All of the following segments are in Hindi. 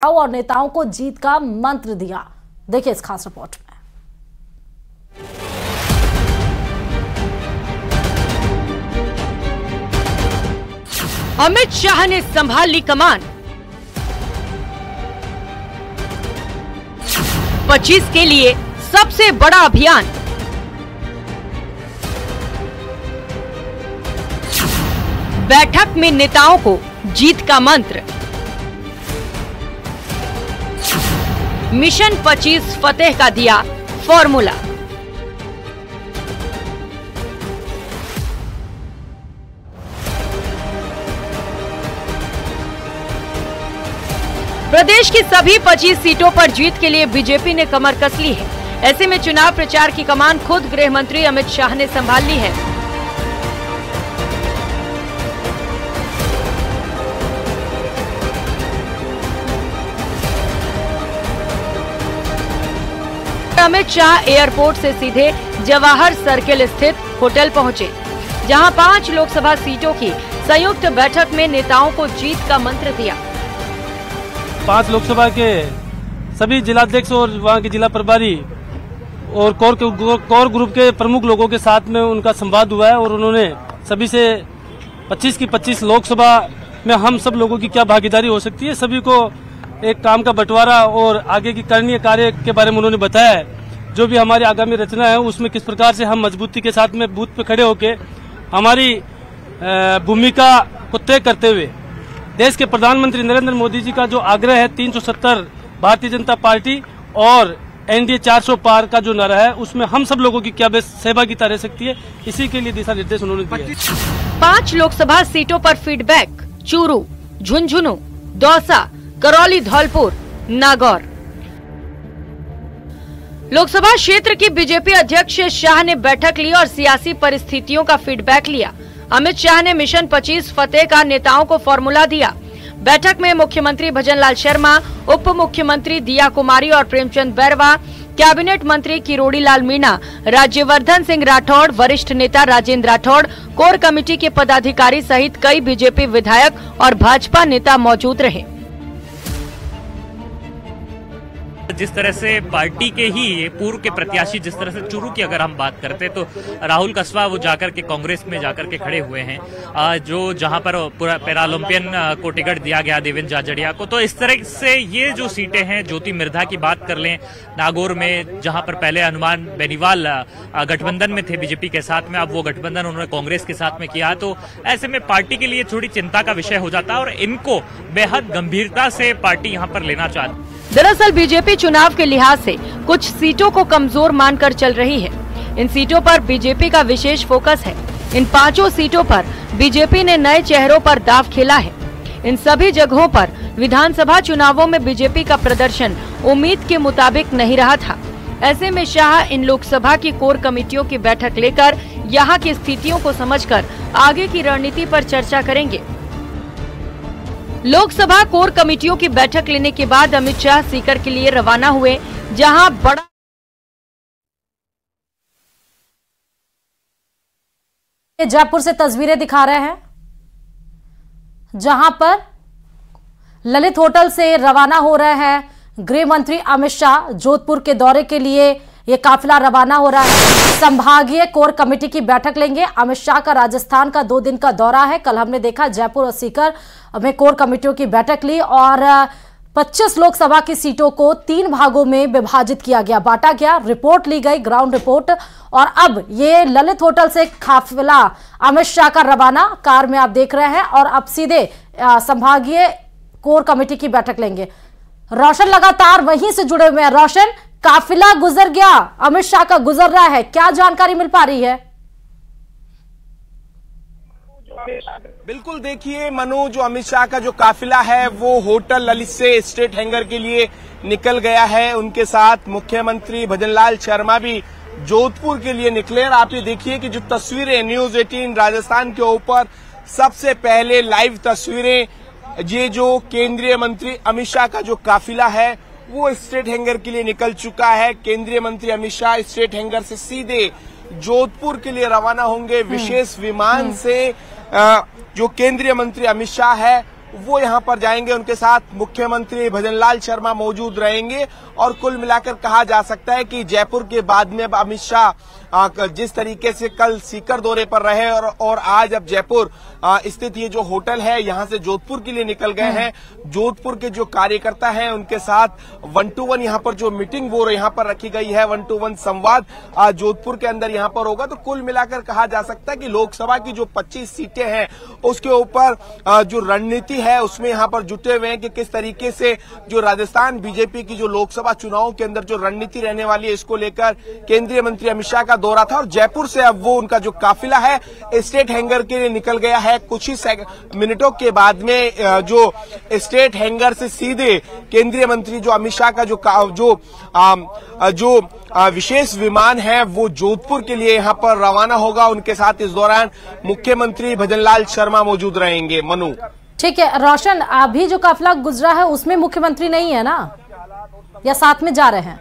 और नेताओं को जीत का मंत्र दिया। देखिए इस खास रिपोर्ट में। अमित शाह ने संभाल ली कमान। 25 के लिए सबसे बड़ा अभियान। बैठक में नेताओं को जीत का मंत्र। मिशन 25 फतेह का दिया फॉर्मूला। प्रदेश की सभी 25 सीटों पर जीत के लिए बीजेपी ने कमर कस ली है। ऐसे में चुनाव प्रचार की कमान खुद गृह मंत्री अमित शाह ने संभाल ली है। अमित शाह एयरपोर्ट से सीधे जवाहर सर्किल स्थित होटल पहुंचे, जहां 5 लोकसभा सीटों की संयुक्त बैठक में नेताओं को जीत का मंत्र दिया। 5 लोकसभा के सभी जिलाध्यक्ष और वहां के जिला प्रभारी और कोर ग्रुप के प्रमुख लोगों के साथ में उनका संवाद हुआ है और उन्होंने सभी से 25 की 25 लोकसभा में हम सब लोगों की क्या भागीदारी हो सकती है, सभी को एक काम का बंटवारा और आगे की करणीय कार्य के बारे में उन्होंने बताया है। जो भी हमारी आगामी रचना है उसमें किस प्रकार से हम मजबूती के साथ में बूथ पे खड़े होकर हमारी भूमिका को तय करते हुए देश के प्रधानमंत्री नरेंद्र मोदी जी का जो आग्रह है 370 भारतीय जनता पार्टी और एनडीए 400 पार का जो नारा है उसमें हम सब लोगों की क्या सहभागिता रह सकती है, इसी के लिए दिशा निर्देश उन्होंने दिए। 5 लोकसभा सीटों पर फीडबैक। चूरू, झुंझुनू, दौसा, करौली, धौलपुर, नागौर। लोकसभा क्षेत्र की बीजेपी अध्यक्ष शाह ने बैठक ली और सियासी परिस्थितियों का फीडबैक लिया। अमित शाह ने मिशन 25 फतेह का नेताओं को फॉर्मूला दिया। बैठक में मुख्यमंत्री भजनलाल शर्मा, उप मुख्यमंत्री दिया कुमारी और प्रेमचंद बैरवा, कैबिनेट मंत्री किरोड़ी लाल मीणा, राज्यवर्धन सिंह राठौड़, वरिष्ठ नेता राजेंद्र राठौड़, कोर कमेटी के पदाधिकारी सहित कई बीजेपी विधायक और भाजपा नेता मौजूद रहे। जिस तरह से पार्टी के ही पूर्व के प्रत्याशी, जिस तरह से चूरू की अगर हम बात करते तो राहुल कस्वा वो जाकर के कांग्रेस में जाकर के खड़े हुए हैं, जो जहां पर पूरा पैरालंपियन को टिकट दिया गया देवेंद्र झाझड़िया को। तो इस तरह से ये जो सीटें हैं, ज्योति मिर्धा की बात कर लें नागौर में, जहां पर पहले हनुमान बेनीवाल गठबंधन में थे बीजेपी के साथ में, अब वो गठबंधन उन्होंने कांग्रेस के साथ में किया। तो ऐसे में पार्टी के लिए थोड़ी चिंता का विषय हो जाता है और इनको बेहद गंभीरता से पार्टी यहाँ पर लेना चाहती। दरअसल बीजेपी चुनाव के लिहाज से कुछ सीटों को कमजोर मानकर चल रही है। इन सीटों पर बीजेपी का विशेष फोकस है। इन 5 सीटों पर बीजेपी ने नए चेहरों पर दांव खेला है। इन सभी जगहों पर विधानसभा चुनावों में बीजेपी का प्रदर्शन उम्मीद के मुताबिक नहीं रहा था। ऐसे में शाह इन लोकसभा की कोर कमेटियों की बैठक लेकर यहाँ की स्थितियों को समझकर आगे की रणनीति पर चर्चा करेंगे। लोकसभा कोर कमेटियों की बैठक लेने के बाद अमित शाह सीकर के लिए रवाना हुए, जहां बड़ा जयपुर से तस्वीरें दिखा रहे हैं, जहां पर ललित होटल से रवाना हो रहे हैं गृह मंत्री अमित शाह। जोधपुर के दौरे के लिए ये काफिला रवाना हो रहा है। संभागीय कोर कमेटी की बैठक लेंगे। अमित शाह का राजस्थान का 2 दिन का दौरा है। कल हमने देखा जयपुर और सीकर में कोर कमेटियों की बैठक ली और 25 लोकसभा की सीटों को 3 भागों में विभाजित किया गया, बांटा गया। रिपोर्ट ली गई, ग्राउंड रिपोर्ट। और अब ये ललित होटल से काफिला अमित शाह का रवाना कार में आप देख रहे हैं और अब सीधे संभागीय कोर कमेटी की बैठक लेंगे। रोशन लगातार वहीं से जुड़े हुए हैं। रोशन, काफिला गुजर गया, अमित शाह का गुजर रहा है, क्या जानकारी मिल पा रही है? बिल्कुल, देखिए मनु, जो अमित शाह का जो काफिला है वो होटल ललित से स्टेट हैंगर के लिए निकल गया है। उनके साथ मुख्यमंत्री भजनलाल शर्मा भी जोधपुर के लिए निकले। और आप ये देखिए कि जो तस्वीरें न्यूज 18 राजस्थान के ऊपर सबसे पहले लाइव तस्वीरें, ये जो केंद्रीय मंत्री अमित शाह का जो काफिला है वो स्टेट हैंगर के लिए निकल चुका है। केंद्रीय मंत्री अमित शाह स्टेट हैंगर से सीधे जोधपुर के लिए रवाना होंगे। विशेष विमान से जो केंद्रीय मंत्री अमित शाह है वो यहां पर जाएंगे। उनके साथ मुख्यमंत्री भजनलाल शर्मा मौजूद रहेंगे और कुल मिलाकर कहा जा सकता है कि जयपुर के बाद में अब अमित शाह जिस तरीके से कल सीकर दौरे पर रहे और आज अब जयपुर स्थित ये जो होटल है यहां से जोधपुर के लिए निकल गए हैं। जोधपुर के जो कार्यकर्ता हैं उनके साथ 1-to-1 यहां पर जो मीटिंग वो यहां पर रखी गई है, 1-to-1 संवाद जोधपुर के अंदर यहां पर होगा। तो कुल मिलाकर कहा जा सकता है कि लोकसभा की जो 25 सीटें हैं उसके ऊपर जो रणनीति है उसमें यहां पर जुटे हुए हैं कि किस तरीके से जो राजस्थान बीजेपी की जो लोकसभा चुनाव के अंदर जो रणनीति रहने वाली है इसको लेकर केंद्रीय मंत्री अमित शाह का दौरा था और जयपुर से अब वो उनका जो काफिला है स्टेट हैंगर के लिए निकल गया है। कुछ ही मिनटों के बाद में जो स्टेट हैंगर से सीधे केंद्रीय मंत्री जो अमित शाह का जो विशेष विमान है वो जोधपुर के लिए यहां पर रवाना होगा। उनके साथ इस दौरान मुख्यमंत्री भजनलाल शर्मा मौजूद रहेंगे। मनु, ठीक है रोशन, अभी जो काफिला गुजरा है उसमें मुख्यमंत्री नहीं है ना, या साथ में जा रहे हैं?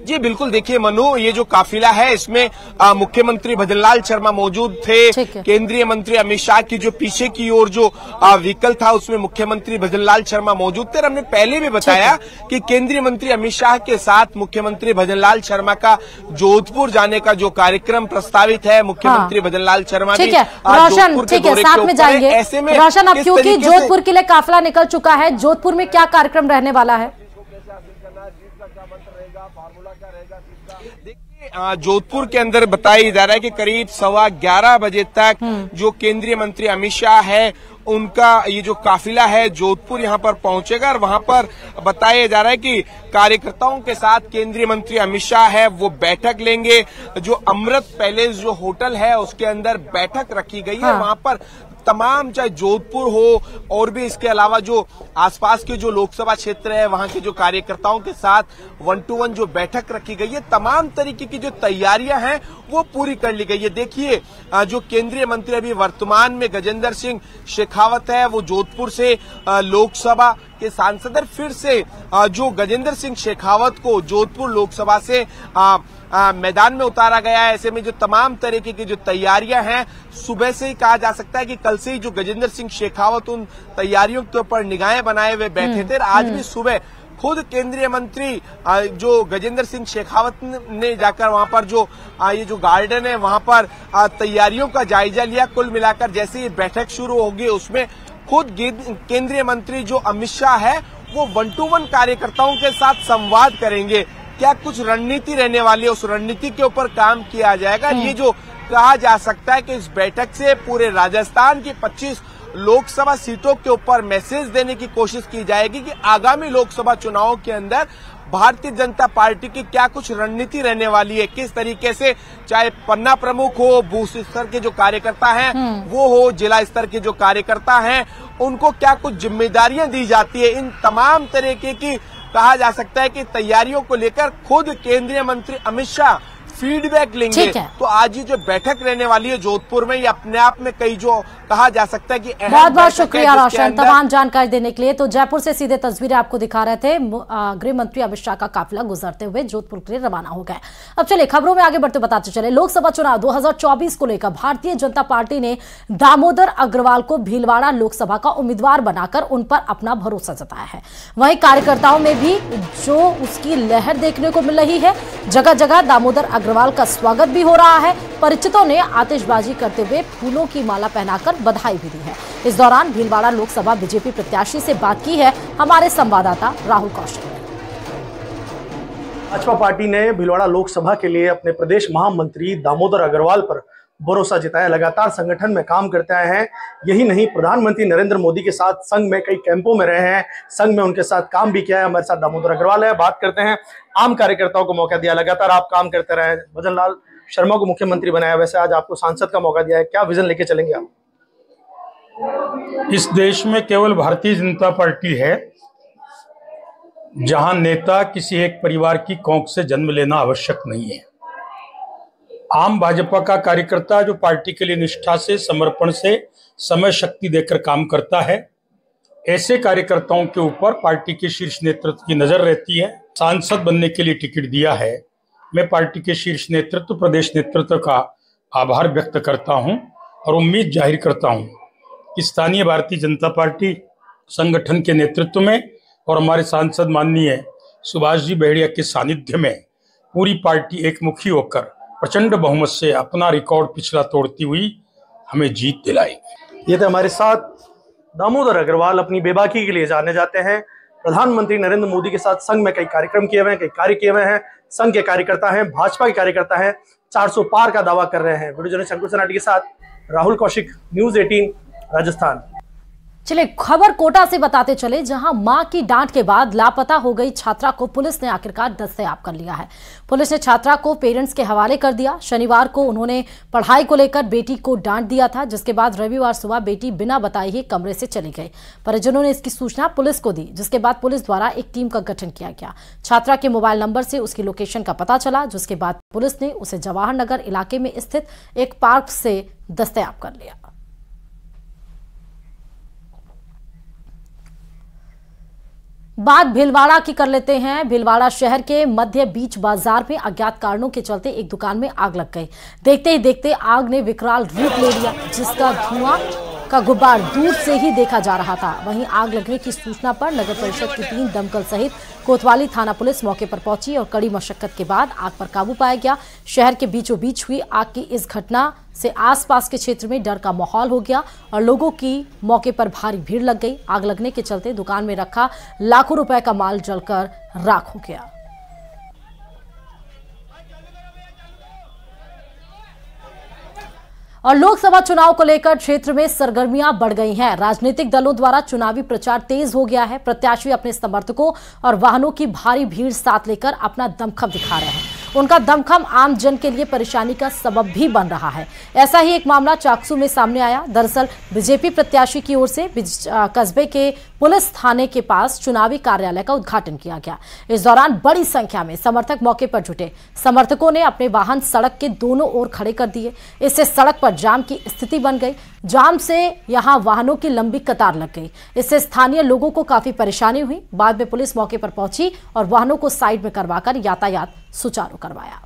जी बिल्कुल, देखिए मनु, ये जो काफिला है इसमें मुख्यमंत्री भजनलाल शर्मा मौजूद थे। केंद्रीय मंत्री अमित शाह की जो पीछे की ओर जो व्हीकल था उसमें मुख्यमंत्री भजनलाल शर्मा मौजूद थे। और हमने पहले भी बताया कि केंद्रीय मंत्री अमित शाह के साथ मुख्यमंत्री भजनलाल शर्मा का जोधपुर जाने का जो कार्यक्रम प्रस्तावित है, मुख्यमंत्री भजनलाल शर्मा भी रोशन ठीक है साथ में जाएंगे। ऐसे में रोशन, अब क्योंकि जोधपुर के लिए काफिला निकल चुका है, जोधपुर में क्या कार्यक्रम रहने वाला है? देखिए जोधपुर के अंदर बताया जा रहा है कि करीब 11:15 बजे तक जो केंद्रीय मंत्री अमित शाह है उनका ये जो काफिला है जोधपुर यहां पर पहुंचेगा और वहां पर बताया जा रहा है कि कार्यकर्ताओं के साथ केंद्रीय मंत्री अमित शाह है वो बैठक लेंगे। जो अमृत पैलेस जो होटल है उसके अंदर बैठक रखी गई है। वहां पर तमाम चाहे जोधपुर हो और भी इसके अलावा जो आसपास के जो लोकसभा क्षेत्र है वहां के जो कार्यकर्ताओं के साथ 1-to-1 जो बैठक रखी गई है, तमाम तरीके की जो तैयारियां हैं वो पूरी कर ली गई है। देखिए जो केंद्रीय मंत्री अभी वर्तमान में गजेंद्र सिंह शेखावत है वो जोधपुर से लोकसभा के सांसद है। फिर से जो गजेंद्र सिंह शेखावत को जोधपुर लोकसभा से मैदान में उतारा गया है। ऐसे में जो तमाम तरीके की जो तैयारियां हैं सुबह से ही कहा जा सकता है कि कल से ही जो गजेंद्र सिंह शेखावत उन तैयारियों के ऊपर निगाहें बनाए हुए बैठे थे। आज भी सुबह खुद केंद्रीय मंत्री जो गजेंद्र सिंह शेखावत ने जाकर वहां पर जो ये जो गार्डन है वहां पर तैयारियों का जायजा लिया। कुल मिलाकर जैसे ही बैठक शुरू होगी उसमें खुद केंद्रीय मंत्री जो अमित शाह है वो 1-to-1 कार्यकर्ताओं के साथ संवाद करेंगे। क्या कुछ रणनीति रहने वाली है, उस रणनीति के ऊपर काम किया जाएगा। ये जो कहा जा सकता है कि इस बैठक से पूरे राजस्थान की 25 लोकसभा सीटों के ऊपर मैसेज देने की कोशिश की जाएगी कि आगामी लोकसभा चुनावों के अंदर भारतीय जनता पार्टी की क्या कुछ रणनीति रहने वाली है, किस तरीके से चाहे पन्ना प्रमुख हो, बूथ स्तर के जो कार्यकर्ता हैं वो हो, जिला स्तर के जो कार्यकर्ता हैं उनको क्या कुछ जिम्मेदारियां दी जाती है। इन तमाम तरीके की कहा जा सकता है कि तैयारियों को लेकर खुद केंद्रीय मंत्री अमित शाह फीडबैक लेंगे। तो आज ये जो बैठक रहने वाली है जोधपुर में ये अपने आप में कई जो कहा जा सकता है कि बहुत बहुत शुक्रिया रोशन तमाम जानकारी देने के लिए। तो जयपुर से सीधे तस्वीरें आपको दिखा रहे थे। गृह मंत्री अमित शाह का काफिला गुजरते हुए जोधपुर के लिए रवाना हो गए। अब चले खबरों में आगे बढ़ते बताते चले। लोकसभा चुनाव 2024 को लेकर भारतीय जनता पार्टी ने दामोदर अग्रवाल को भीलवाड़ा लोकसभा का उम्मीदवार बनाकर उन पर अपना भरोसा जताया है। वहीं कार्यकर्ताओं में भी जो उसकी लहर देखने को मिल रही है। जगह जगह दामोदर अग्रवाल का स्वागत भी हो रहा है। परिचितों ने आतिशबाजी करते हुए फूलों की माला पहनाकर बधाई भी दी है। इस दौरान भीलवाड़ा लोकसभा बीजेपी प्रत्याशी से बात की है हमारे संवाददाता राहुल कौशल। भाजपा पार्टी ने भीलवाड़ा लोकसभा के लिए अपने प्रदेश महामंत्री दामोदर अग्रवाल पर भरोसा जताया। लगातार संगठन में काम करते आए हैं। यही नहीं, प्रधानमंत्री नरेंद्र मोदी के साथ संघ में कई कैंपों में रहे हैं, संघ में उनके साथ काम भी किया है। हमारे साथ दामोदर अग्रवाल है, बात करते हैं। आम कार्यकर्ताओं को मौका दिया, लगातार आप काम करते रहे, भजनलाल शर्मा को मुख्यमंत्री बनाया, वैसे आज आपको सांसद का मौका दिया है, क्या विजन लेके चलेंगे आप? इस देश में केवल भारतीय जनता पार्टी है जहां नेता किसी एक परिवार की कोख से जन्म लेना आवश्यक नहीं है। आम भाजपा का कार्यकर्ता जो पार्टी के लिए निष्ठा से, समर्पण से, समय शक्ति देकर काम करता है, ऐसे कार्यकर्ताओं के ऊपर पार्टी के शीर्ष नेतृत्व की नजर रहती है। सांसद बनने के लिए टिकट दिया है, मैं पार्टी के शीर्ष नेतृत्व, प्रदेश नेतृत्व का आभार व्यक्त करता हूं और उम्मीद जाहिर करता हूं कि स्थानीय भारतीय जनता पार्टी संगठन के नेतृत्व में और हमारे सांसद माननीय सुभाष जी बढ़िया के सानिध्य में पूरी पार्टी एकमुखी होकर प्रचंड बहुमत से अपना रिकॉर्ड पिछला तोड़ती हुई हमें जीत दिलाई। ये थे हमारे साथ दामोदर अग्रवाल, अपनी बेबाकी के लिए जाने जाते हैं। प्रधानमंत्री नरेंद्र मोदी के साथ संघ में कई कार्यक्रम किए हुए हैं, कई कार्य किए हुए हैं। संघ के कार्यकर्ता हैं, भाजपा के कार्यकर्ता हैं, 400 पार का दावा कर रहे हैं। वीडियो जर्नलिस्ट अंकुर सनाटी के साथ राहुल कौशिक, न्यूज़ 18 राजस्थान। चलिए खबर कोटा से बताते चले, जहां मां की डांट के बाद लापता हो गई छात्रा को पुलिस ने आखिरकार दस्तयाब कर लिया है। पुलिस ने छात्रा को पेरेंट्स के हवाले कर दिया। शनिवार को उन्होंने पढ़ाई को लेकर बेटी को डांट दिया था, जिसके बाद रविवार सुबह बेटी बिना बताए ही कमरे से चली गई। परिजनों ने इसकी सूचना पुलिस को दी, जिसके बाद पुलिस द्वारा एक टीम का गठन किया गया। छात्रा के मोबाइल नंबर से उसकी लोकेशन का पता चला, जिसके बाद पुलिस ने उसे जवाहर नगर इलाके में स्थित एक पार्क से दस्तयाब कर लिया। बात भीलवाड़ा की कर लेते हैं। भीलवाड़ा शहर के मध्य बीच बाजार में अज्ञात कारणों के चलते एक दुकान में आग लग गई। देखते ही देखते आग ने विकराल रूप ले लिया, जिसका धुआं का गुब्बार दूर से ही देखा जा रहा था। वहीं आग लगने की सूचना पर नगर परिषद की टीम, दमकल सहित कोतवाली थाना पुलिस मौके पर पहुंची और कड़ी मशक्कत के बाद आग पर काबू पाया गया। शहर के बीचों बीच हुई आग की इस घटना से आसपास के क्षेत्र में डर का माहौल हो गया और लोगों की मौके पर भारी भीड़ लग गई। आग लगने के चलते दुकान में रखा लाखों रुपए का माल जलकर राख हो गया। और लोकसभा चुनाव को लेकर क्षेत्र में सरगर्मियां बढ़ गई हैं। राजनीतिक दलों द्वारा चुनावी प्रचार तेज हो गया है। प्रत्याशी अपने समर्थकों और वाहनों की भारी भीड़ साथ लेकर अपना दमखम दिखा रहे हैं। उनका दमखम आम जन के लिए परेशानी का सबब भी बन रहा है। ऐसा ही एक मामला चाकसू में सामने आया। दरअसल बीजेपी प्रत्याशी की ओर से कस्बे के पुलिस थाने के पास चुनावी कार्यालय का उद्घाटन किया गया। इस दौरान बड़ी संख्या में समर्थक मौके पर जुटे। समर्थकों ने अपने वाहन सड़क के दोनों ओर खड़े कर दिए। इससे सड़क पर जाम की स्थिति बन गई। जाम से यहां वाहनों की लंबी कतार लग गई। इससे स्थानीय लोगों को काफी परेशानी हुई। बाद में पुलिस मौके पर पहुंची और वाहनों को साइड में करवाकर यातायात सुचारू करवाया।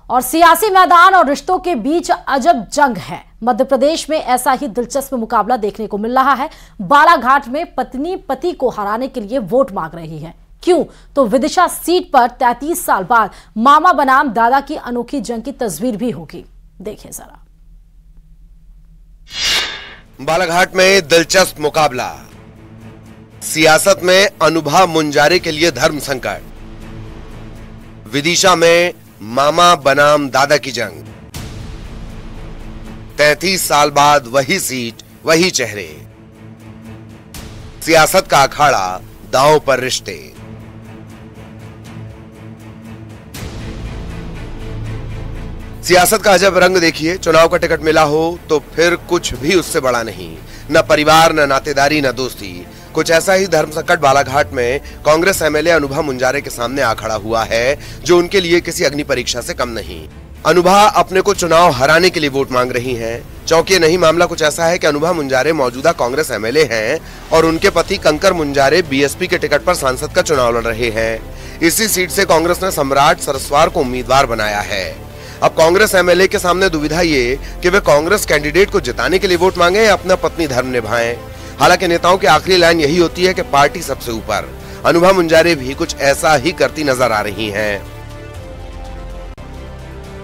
और सियासी मैदान और रिश्तों के बीच अजब जंग है। मध्य प्रदेश में ऐसा ही दिलचस्प मुकाबला देखने को मिल रहा है। बालाघाट में पत्नी पति को हराने के लिए वोट मांग रही है। क्यों? तो विदिशा सीट पर 33 साल बाद मामा बनाम दादा की अनोखी जंग की तस्वीर भी होगी। देखिए जरा। बालाघाट में दिलचस्प मुकाबला। सियासत में अनुभा मुंजारे के लिए धर्म संकट। विदिशा में मामा बनाम दादा की जंग। 33 साल बाद वही सीट, वही चेहरे। सियासत का अखाड़ा, दांव पर रिश्ते। सियासत का अजब रंग देखिए। चुनाव का टिकट मिला हो तो फिर कुछ भी उससे बड़ा नहीं। न परिवार, न नातेदारी, न दोस्ती। कुछ ऐसा ही धर्म संकट बालाघाट में कांग्रेस एमएलए अनुभा मुंजारे के सामने आ खड़ा हुआ है, जो उनके लिए किसी अग्नि परीक्षा से कम नहीं। अनुभा अपने को चुनाव हराने के लिए वोट मांग रही हैं। चौंकिए नहीं, मामला कुछ ऐसा है कि अनुभा मुंजारे मौजूदा कांग्रेस एमएलए हैं और उनके पति कंकर मुंजारे बीएसपी के टिकट पर सांसद का चुनाव लड़ रहे हैं। इसी सीट से कांग्रेस ने सम्राट सरस्वार को उम्मीदवार बनाया है। अब कांग्रेस एमएलए के सामने दुविधा ये कि वे कांग्रेस कैंडिडेट को जिताने के लिए वोट मांगे या अपना पत्नी धर्म निभाएं। हालांकि नेताओं की आखिरी लाइन यही होती है कि पार्टी सबसे ऊपर। अनुभा मुंजारे भी कुछ ऐसा ही करती नजर आ रही हैं।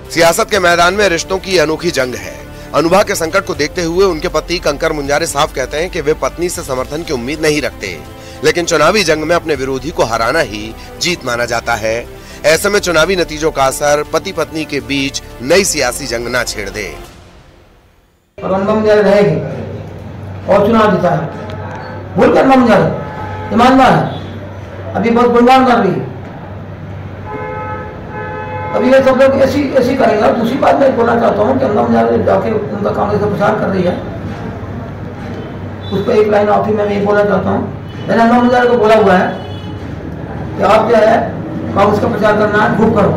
सियासत के मैदान में रिश्तों की अनोखी जंग है। अनुभा के संकट को देखते हुए उनके पति कंकर मुंजारे साफ कहते हैं कि वे पत्नी से समर्थन की उम्मीद नहीं रखते, लेकिन चुनावी जंग में अपने विरोधी को हराना ही जीत माना जाता है। ऐसे में चुनावी नतीजों का असर पति पत्नी के बीच नई सियासी जंग ना छेड़ दे। और चुनाव जीता है, भूल कर मुंजारे ईमानदार है, अभी बहुत गुणगान कर रही है। अभी ये सब लोग ऐसी करेगा। दूसरी बात मैं बोलना चाहता हूँ कि अनुभा मुंजारे जाके उनका कांग्रेस का प्रचार कर रही है, उस पर एक लाइन आखिरी में बोलना चाहता हूँ। मैंने अनुभा मुंजारे को बोला हुआ है कि आप जो है कांग्रेस का प्रचार करना है, खूब करो,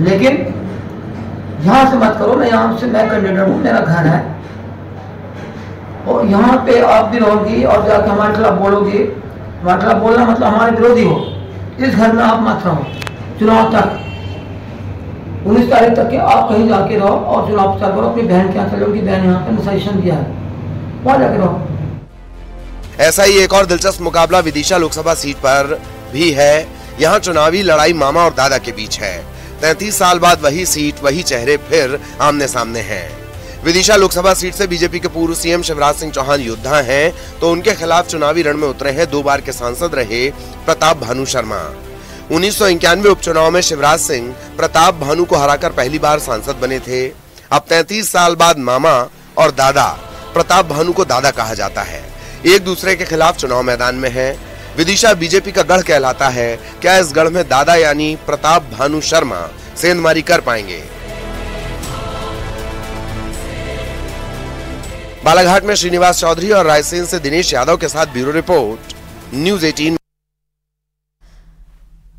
लेकिन यहाँ से मत करो। मैं यहाँ से मैं कैंडिडेट हूँ, मेरा घर है और यहाँ पे आप भी रहोगी और जाके हमारे खिलाफ बोलोगी। हमारे खिलाफ बोलना मतलब हमारे विरोधी हो। इस घर में आप मत रहो चुनाव तक। 19 तारीख तक के आप कहीं जाके रहो और चुनाव प्रचार करो, अपनी बहन के यहाँ चलो, उनकी बहन यहाँ पे सजेशन दिया है, वहाँ जाके रहो। ऐसा ही एक और दिलचस्प मुकाबला विदिशा लोकसभा सीट पर भी है। यहाँ चुनावी लड़ाई मामा और दादा के बीच है। 33 साल बाद वही सीट, वही चेहरे फिर आमने सामने हैं। विदिशा लोकसभा सीट से बीजेपी के पूर्व सीएम शिवराज सिंह चौहान योद्धा हैं, तो उनके खिलाफ चुनावी रण में उतरे हैं 2 बार के सांसद रहे प्रताप भानु शर्मा। 1991 उपचुनाव में शिवराज सिंह प्रताप भानु को हराकर पहली बार सांसद बने थे। अब 33 साल बाद मामा और दादा, प्रताप भानु को दादा कहा जाता है, एक दूसरे के खिलाफ चुनाव मैदान में है। विदिशा बीजेपी का गढ़ कहलाता है। क्या इस गढ़ में दादा यानी प्रताप भानु शर्मा सेंधमारी कर पाएंगे? बालाघाट में श्रीनिवास चौधरी और रायसेन से दिनेश यादव के साथ ब्यूरो रिपोर्ट, न्यूज़ 18।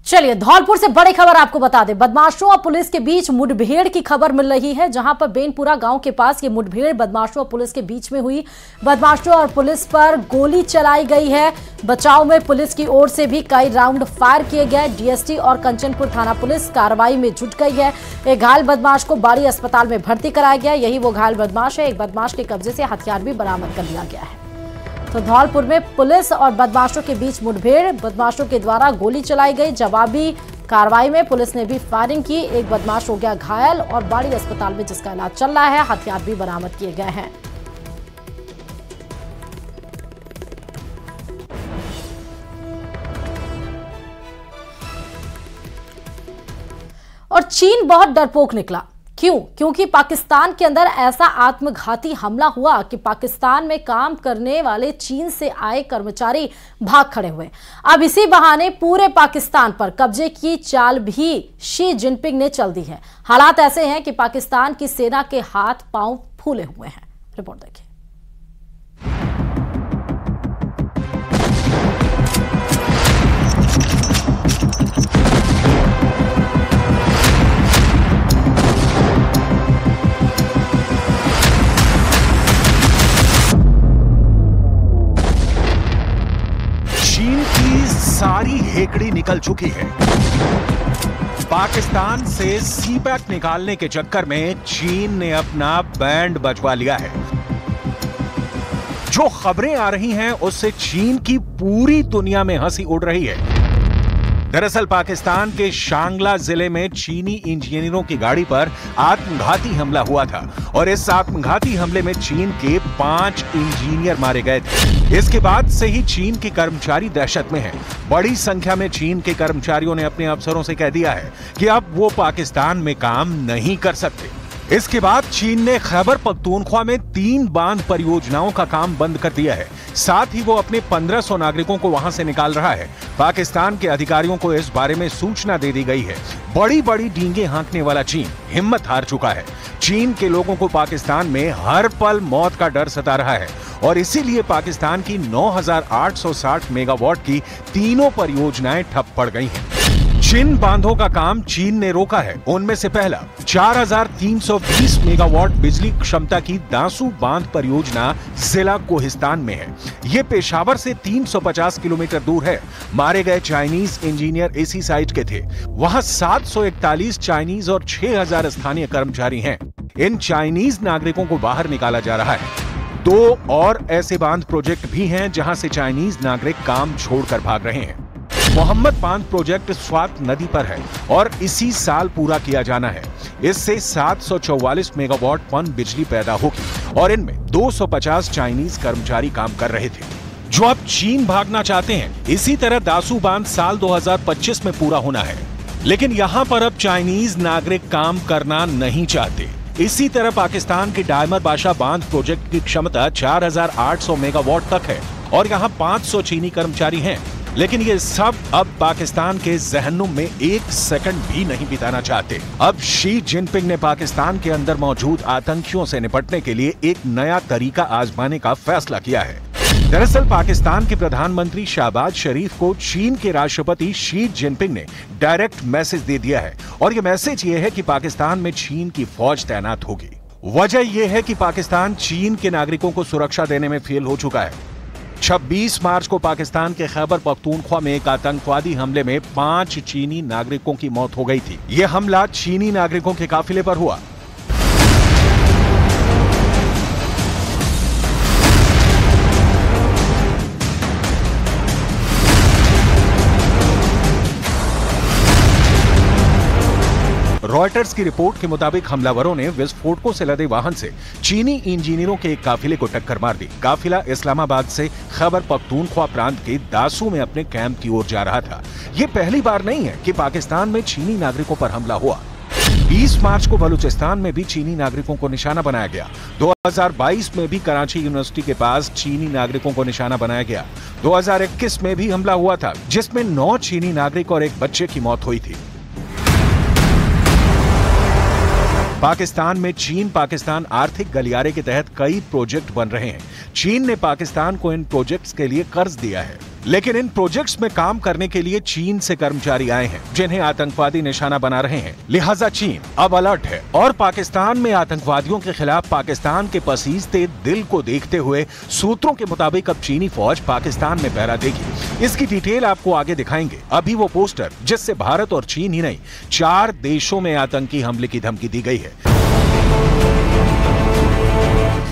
चलिए धौलपुर से बड़ी खबर आपको बता दें। बदमाशों और पुलिस के बीच मुठभेड़ की खबर मिल रही है, जहां पर बेनपुरा गांव के पास ये मुठभेड़ बदमाशों और पुलिस के बीच में हुई। बदमाशों और पुलिस पर गोली चलाई गई है। बचाव में पुलिस की ओर से भी कई राउंड फायर किए गए। डीएसटी और कंचनपुर थाना पुलिस कार्रवाई में जुट गई है। एक घायल बदमाश को बाड़ी अस्पताल में भर्ती कराया गया। यही वो घायल बदमाश है। एक बदमाश के कब्जे से हथियार भी बरामद कर लिया गया है। तो धौलपुर में पुलिस और बदमाशों के बीच मुठभेड़, बदमाशों के द्वारा गोली चलाई गई। जवाबी कार्रवाई में पुलिस ने भी फायरिंग की। एक बदमाश हो गया घायल और बाड़ी अस्पताल में जिसका इलाज चल रहा है। हथियार भी बरामद किए गए हैं। और चीन बहुत डरपोक निकला। क्यों? क्योंकि पाकिस्तान के अंदर ऐसा आत्मघाती हमला हुआ कि पाकिस्तान में काम करने वाले चीन से आए कर्मचारी भाग खड़े हुए। अब इसी बहाने पूरे पाकिस्तान पर कब्जे की चाल भी शी जिनपिंग ने चल दी है। हालात ऐसे हैं कि पाकिस्तान की सेना के हाथ पांव फूले हुए हैं। रिपोर्ट देखिए। सारी हेकड़ी निकल चुकी है। पाकिस्तान से सीपैक निकालने के चक्कर में चीन ने अपना बैंड बजवा लिया है। जो खबरें आ रही हैं उससे चीन की पूरी दुनिया में हंसी उड़ रही है। दरअसल पाकिस्तान के शांगला जिले में चीनी इंजीनियरों की गाड़ी पर आत्मघाती हमला हुआ था और इस आत्मघाती हमले में चीन के 5 इंजीनियर मारे गए थे। इसके बाद से ही चीन के कर्मचारी दहशत में हैं। बड़ी संख्या में चीन के कर्मचारियों ने अपने अफसरों से कह दिया है कि अब वो पाकिस्तान में काम नहीं कर सकते। इसके बाद चीन ने खैबर पख्तूनख्वा में 3 बांध परियोजनाओं का काम बंद कर दिया है। साथ ही वो अपने 1500 नागरिकों को वहां से निकाल रहा है। पाकिस्तान के अधिकारियों को इस बारे में सूचना दे दी गई है। बड़ी बड़ी डींगे हाँकने वाला चीन हिम्मत हार चुका है। चीन के लोगों को पाकिस्तान में हर पल मौत का डर सता रहा है और इसीलिए पाकिस्तान की 9860 मेगावाट की तीनों परियोजनाएं ठप पड़ गई हैं। जिन बांधों का काम चीन ने रोका है उनमें से पहला 4320 मेगावाट बिजली क्षमता की दासू बांध परियोजना जिला कोहिस्तान में है। ये पेशावर से 350 किलोमीटर दूर है। मारे गए चाइनीज इंजीनियर इसी साइट के थे। वहां 741 चाइनीज और 6000 स्थानीय कर्मचारी हैं। इन चाइनीज नागरिकों को बाहर निकाला जा रहा है। 2 और ऐसे बांध प्रोजेक्ट भी हैं जहां से चाइनीज नागरिक काम छोड़कर भाग रहे हैं। मोहम्मद बांध प्रोजेक्ट स्वात नदी पर है और इसी साल पूरा किया जाना है। इससे 744 मेगावाट पन बिजली पैदा होगी और इनमें 250 चाइनीज कर्मचारी काम कर रहे थे जो अब चीन भागना चाहते हैं। इसी तरह दासू बांध साल 2025 में पूरा होना है, लेकिन यहाँ पर अब चाइनीज नागरिक काम करना नहीं चाहते। इसी तरह पाकिस्तान की डायमर बादशाह बांध प्रोजेक्ट की क्षमता 4800 मेगावाट तक है और यहाँ 500 चीनी कर्मचारी हैं। लेकिन ये सब अब पाकिस्तान के ज़हनुम में 1 सेकंड भी नहीं बिताना चाहते। अब शी जिनपिंग ने पाकिस्तान के अंदर मौजूद आतंकियों से निपटने के लिए एक नया तरीका आजमाने का फैसला किया है। दरअसल पाकिस्तान के प्रधानमंत्री शहबाज शरीफ को चीन के राष्ट्रपति शी जिनपिंग ने डायरेक्ट मैसेज दे दिया है और ये मैसेज ये है कि पाकिस्तान में चीन की फौज तैनात होगी। वजह यह है कि पाकिस्तान चीन के नागरिकों को सुरक्षा देने में फेल हो चुका है। 26 मार्च को पाकिस्तान के खैबर पख्तूनख्वा में एक आतंकवादी हमले में 5 चीनी नागरिकों की मौत हो गई थी। यह हमला चीनी नागरिकों के काफिले पर हुआ। रॉयटर्स की रिपोर्ट के मुताबिक हमलावरों ने विस्फोटकों से लदे वाहन से चीनी इंजीनियरों के एक काफिले को टक्कर मार दी। काफिला इस्लामाबाद से खैबर पख्तूनख्वा प्रांत के दासू में अपने कैंप की ओर जा रहा था। यह पहली बार नहीं है कि पाकिस्तान में चीनी नागरिकों पर हमला हुआ। 20 मार्च को बलूचिस्तान में भी चीनी नागरिकों को निशाना बनाया गया। 2022 में भी कराची यूनिवर्सिटी के पास चीनी नागरिकों को निशाना बनाया गया। 2021 में भी हमला हुआ था, जिसमें 9 चीनी नागरिक और एक बच्चे की मौत हुई थी। पाकिस्तान में चीन पाकिस्तान आर्थिक गलियारे के तहत कई प्रोजेक्ट बन रहे हैं। चीन ने पाकिस्तान को इन प्रोजेक्ट्स के लिए कर्ज दिया है, लेकिन इन प्रोजेक्ट्स में काम करने के लिए चीन से कर्मचारी आए हैं जिन्हें आतंकवादी निशाना बना रहे हैं। लिहाजा चीन अब अलर्ट है और पाकिस्तान में आतंकवादियों के खिलाफ पाकिस्तान के पसीजते दिल को देखते हुए सूत्रों के मुताबिक अब चीनी फौज पाकिस्तान में पहरा देगी। इसकी डिटेल आपको आगे दिखाएंगे। अभी वो पोस्टर जिससे भारत और चीन ही नहीं 4 देशों में आतंकी हमले की धमकी दी गई है।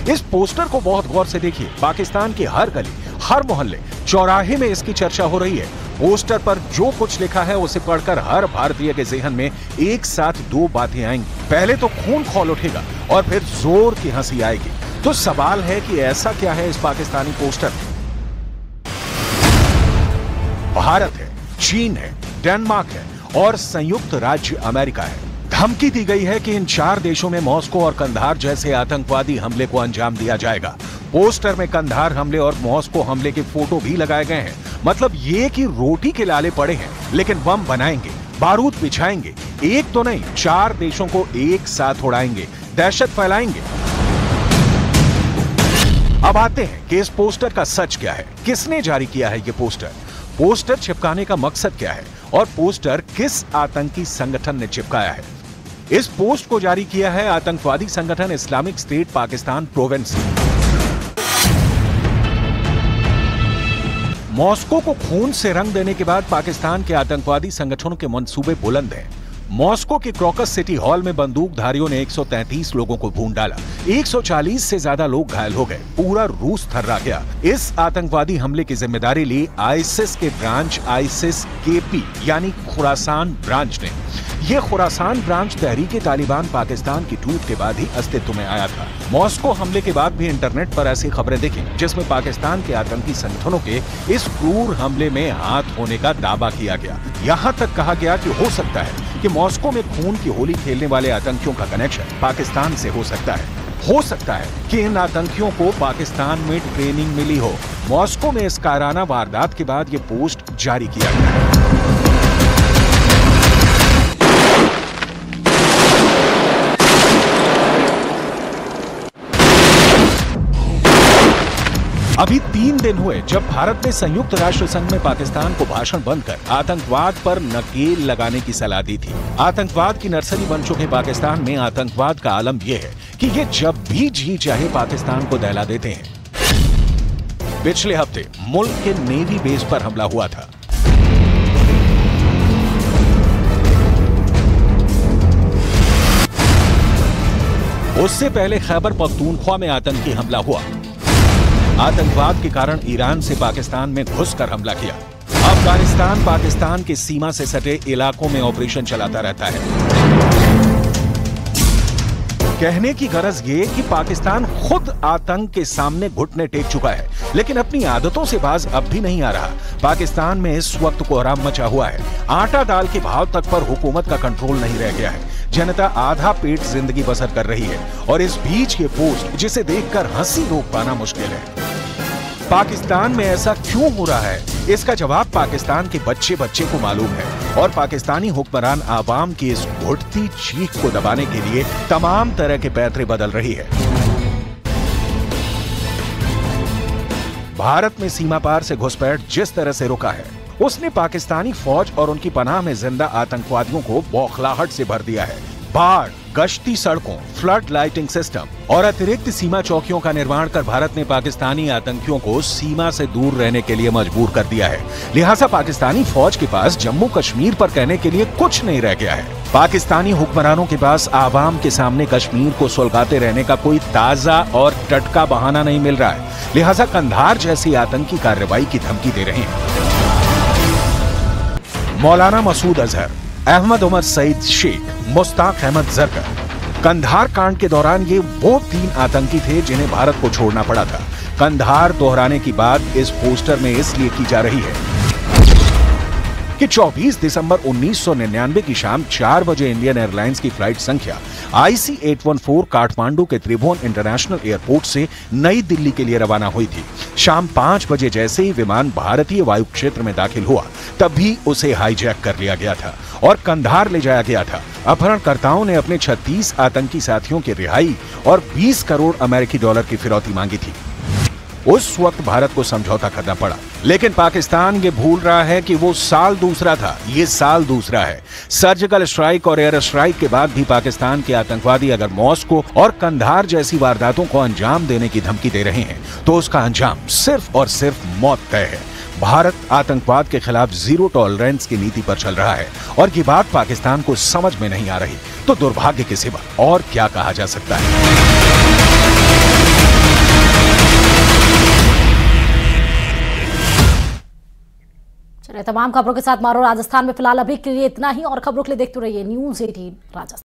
इस पोस्टर को बहुत गौर से देखिए। पाकिस्तान की हर गली, हर मोहल्ले, चौराहे में इसकी चर्चा हो रही है। पोस्टर पर जो कुछ लिखा है उसे पढ़कर हर भारतीय के ज़हन में एक साथ 2 बातें आएंगी। पहले तो खून खौल उठेगा और फिर जोर की हंसी आएगी। तो सवाल है कि ऐसा क्या है इस पाकिस्तानी पोस्टर में? भारत है, चीन है, डेनमार्क है और संयुक्त राज्य अमेरिका है। धमकी दी गई है कि इन 4 देशों में मॉस्को और कंधार जैसे आतंकवादी हमले को अंजाम दिया जाएगा। पोस्टर में कंधार हमले और मॉस्को हमले के फोटो भी लगाए गए हैं। मतलब ये कि रोटी के लाले पड़े हैं, लेकिन बम बनाएंगे, बारूद बिछाएंगे। एक तो नहीं, 4 देशों को एक साथ उड़ाएंगे, दहशत फैलाएंगे। अब आते हैं कि इस पोस्टर का सच क्या है, किसने जारी किया है ये पोस्टर, पोस्टर चिपकाने का मकसद क्या है और पोस्टर किस आतंकी संगठन ने चिपकाया है। इस पोस्ट को जारी किया है आतंकवादी संगठन Islamic state Pakistan province. Moscow को खून से रंग देने के बाद पाकिस्तान के आतंकवादी संगठनों के मंसूबे बुलंद हैं। मॉस्को के क्रॉकस सिटी हॉल में बंदूकधारियों ने 133 लोगों को भून डाला। 140 से ज्यादा लोग घायल हो गए। पूरा रूस थर्रा गया। इस आतंकवादी हमले की जिम्मेदारी ली आईसिस के ब्रांच आईसिस केपी यानी खुरासान ब्रांच ने। यह खुरासान ब्रांच तहरीके तालिबान पाकिस्तान की टूट के बाद ही अस्तित्व में आया था। मॉस्को हमले के बाद भी इंटरनेट पर ऐसी खबरें दिखी जिसमें पाकिस्तान के आतंकी संगठनों के इस क्रूर हमले में हाथ होने का दावा किया गया। यहाँ तक कहा गया कि हो सकता है कि मॉस्को में खून की होली खेलने वाले आतंकियों का कनेक्शन पाकिस्तान से हो सकता है। हो सकता है कि इन आतंकियों को पाकिस्तान में ट्रेनिंग मिली हो। मॉस्को में इस कायराना वारदात के बाद ये पोस्ट जारी किया गया। अभी 3 दिन हुए जब भारत ने संयुक्त राष्ट्र संघ में पाकिस्तान को भाषण बंद कर आतंकवाद पर नकेल लगाने की सलाह दी थी। आतंकवाद की नर्सरी बन चुके पाकिस्तान में आतंकवाद का आलम यह है कि ये जब भी जी चाहे पाकिस्तान को दहला देते हैं। पिछले हफ्ते मुल्क के नेवी बेस पर हमला हुआ था। उससे पहले खैबर पख्तूनख्वा में आतंकी हमला हुआ। आतंकवाद के कारण ईरान से पाकिस्तान में घुसकर हमला किया। अफगानिस्तान पाकिस्तान के सीमा से सटे इलाकों में ऑपरेशन चलाता रहता है। कहने की गरज ये कि पाकिस्तान खुद आतंक के सामने घुटने टेक चुका है, लेकिन अपनी आदतों से बाज अब भी नहीं आ रहा। पाकिस्तान में इस वक्त कोहराम मचा हुआ है। आटा दाल के भाव तक पर हुकूमत का कंट्रोल नहीं रह गया है। जनता आधा पेट जिंदगी बसर कर रही है और इस बीच ये पोस्ट जिसे देखकर हंसी रोक पाना मुश्किल है। पाकिस्तान में ऐसा क्यों हो रहा है, इसका जवाब पाकिस्तान के बच्चे बच्चे को मालूम है और पाकिस्तानी हुक्मरान आवाम की इस घुटती चीख को दबाने के लिए तमाम तरह के पैतरे बदल रही है। भारत में सीमा पार से घुसपैठ जिस तरह से रुका है, उसने पाकिस्तानी फौज और उनकी पनाह में जिंदा आतंकवादियों को बौखलाहट से भर दिया है। बाढ़, गश्ती सड़कों, फ्लड लाइटिंग सिस्टम और अतिरिक्त सीमा चौकियों का निर्माण कर भारत ने पाकिस्तानी आतंकियों को सीमा से दूर रहने के लिए मजबूर कर दिया है। लिहाजा पाकिस्तानी फौज के पास जम्मू कश्मीर पर कहने के लिए कुछ नहीं रह गया है। पाकिस्तानी हुक्मरानों के पास आवाम के सामने कश्मीर को सुलगाते रहने का कोई ताजा और टटका बहाना नहीं मिल रहा है। लिहाजा कंधार जैसी आतंकी कार्रवाई की धमकी दे रहे हैं। मौलाना मसूद अजहर, अहमद उमर सईद शेख, मुश्ताक अहमद जरकर। कंधार कांड के दौरान ये वो 3 आतंकी थे जिन्हें भारत को छोड़ना पड़ा था। कंधार दोहराने की बात इस पोस्टर में इसलिए की जा रही है कि 24 दिसंबर 1999 की शाम 4 बजे इंडियन एयरलाइंस की फ्लाइट संख्या IC-814 काठमांडू के त्रिभुवन इंटरनेशनल एयरपोर्ट से नई दिल्ली के लिए रवाना हुई थी। शाम 5 बजे जैसे ही विमान भारतीय वायु क्षेत्र में दाखिल हुआ, तभी उसे हाईजैक कर लिया गया था और कंधार ले जाया गया था। अपहरणकर्ताओं ने अपने 36 आतंकी साथियों की रिहाई और 20 करोड़ अमेरिकी डॉलर की फिरौती मांगी थी। उस वक्त भारत को समझौता करना पड़ा, लेकिन पाकिस्तान ये भूल रहा है कि वो साल दूसरा था, ये साल दूसरा है। सर्जिकल स्ट्राइक और एयर स्ट्राइक के बाद भी पाकिस्तान के आतंकवादी अगर मॉस्को और कंधार जैसी वारदातों को अंजाम देने की धमकी दे रहे हैं, तो उसका अंजाम सिर्फ और सिर्फ मौत तय है। भारत आतंकवाद के खिलाफ जीरो टॉलरेंस की नीति पर चल रहा है और ये बात पाकिस्तान को समझ में नहीं आ रही, तो दुर्भाग्य के सिवा और क्या कहा जा सकता है। तमाम खबरों के साथ मारो राजस्थान में फिलहाल अभी के लिए इतना ही, और खबरों के लिए देखते रहिए News 18 राजस्थान।